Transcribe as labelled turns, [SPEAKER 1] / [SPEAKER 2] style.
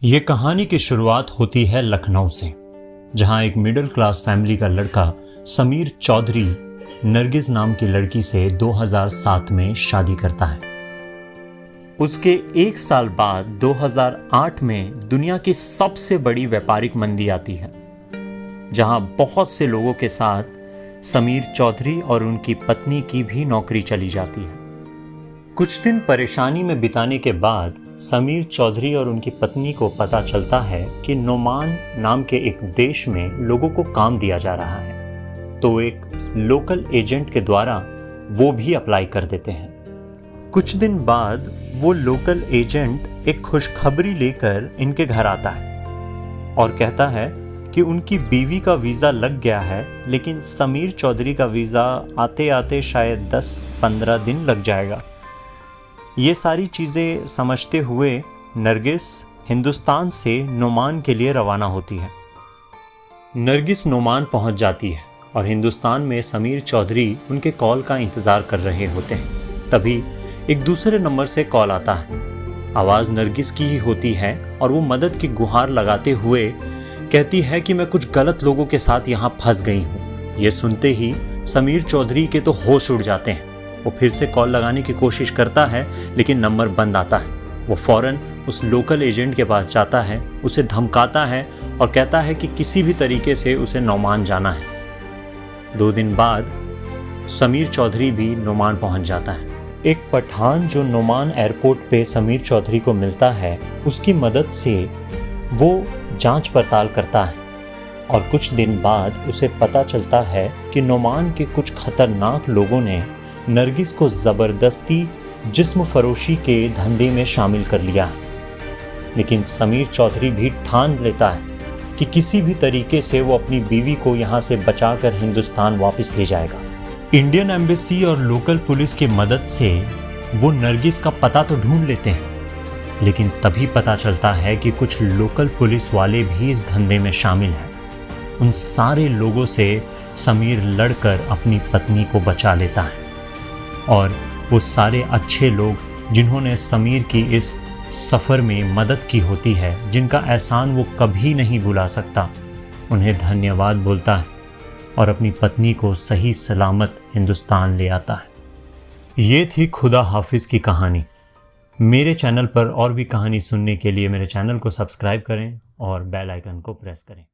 [SPEAKER 1] ये कहानी की शुरुआत होती है लखनऊ से, जहां एक मिडिल क्लास फैमिली का लड़का समीर चौधरी नरगिस नाम की लड़की से 2007 में शादी करता है। उसके एक साल बाद 2008 में दुनिया की सबसे बड़ी व्यापारिक मंदी आती है, जहां बहुत से लोगों के साथ समीर चौधरी और उनकी पत्नी की भी नौकरी चली जाती है। कुछ दिन परेशानी में बिताने के बाद समीर चौधरी और उनकी पत्नी को पता चलता है कि नोमान नाम के एक देश में लोगों को काम दिया जा रहा है, तो एक लोकल एजेंट के द्वारा वो भी अप्लाई कर देते हैं। कुछ दिन बाद वो लोकल एजेंट एक खुशखबरी लेकर इनके घर आता है और कहता है कि उनकी बीवी का वीज़ा लग गया है, लेकिन समीर चौधरी का वीज़ा आते आते शायद 10-15 दिन लग जाएगा। ये सारी चीज़ें समझते हुए नरगिस हिंदुस्तान से नोमान के लिए रवाना होती है। नरगिस नोमान पहुंच जाती है और हिंदुस्तान में समीर चौधरी उनके कॉल का इंतज़ार कर रहे होते हैं। तभी एक दूसरे नंबर से कॉल आता है। आवाज़ नरगिस की ही होती है और वो मदद की गुहार लगाते हुए कहती है कि मैं कुछ गलत लोगों के साथ यहाँ फंस गई हूँ। ये सुनते ही समीर चौधरी के तो होश उड़ जाते हैं। वो फिर से कॉल लगाने की कोशिश करता है, लेकिन नंबर बंद आता है। वो फौरन उस लोकल एजेंट के पास जाता है, उसे धमकाता है और कहता है कि किसी भी तरीके से उसे नोमान जाना है। 2 दिन बाद समीर चौधरी भी नोमान पहुंच जाता है। एक पठान जो नोमान एयरपोर्ट पे समीर चौधरी को मिलता है, उसकी मदद से वो जांच पड़ताल करता है और कुछ दिन बाद उसे पता चलता है कि नोमान के कुछ खतरनाक लोगों ने नरगिस को ज़बरदस्ती जिस्म फरोशी के धंधे में शामिल कर लिया है। लेकिन समीर चौधरी भी ठान लेता है कि किसी भी तरीके से वो अपनी बीवी को यहाँ से बचाकर हिंदुस्तान वापस ले जाएगा। इंडियन एम्बेसी और लोकल पुलिस की मदद से वो नरगिस का पता तो ढूंढ लेते हैं, लेकिन तभी पता चलता है कि कुछ लोकल पुलिस वाले भी इस धंधे में शामिल हैं। उन सारे लोगों से समीर लड़कर अपनी पत्नी को बचा लेता है और वो सारे अच्छे लोग जिन्होंने समीर की इस सफ़र में मदद की होती है, जिनका एहसान वो कभी नहीं भुला सकता, उन्हें धन्यवाद बोलता है और अपनी पत्नी को सही सलामत हिंदुस्तान ले आता है। ये थी खुदा हाफिज़ की कहानी। मेरे चैनल पर और भी कहानी सुनने के लिए मेरे चैनल को सब्सक्राइब करें और बेल आइकन को प्रेस करें।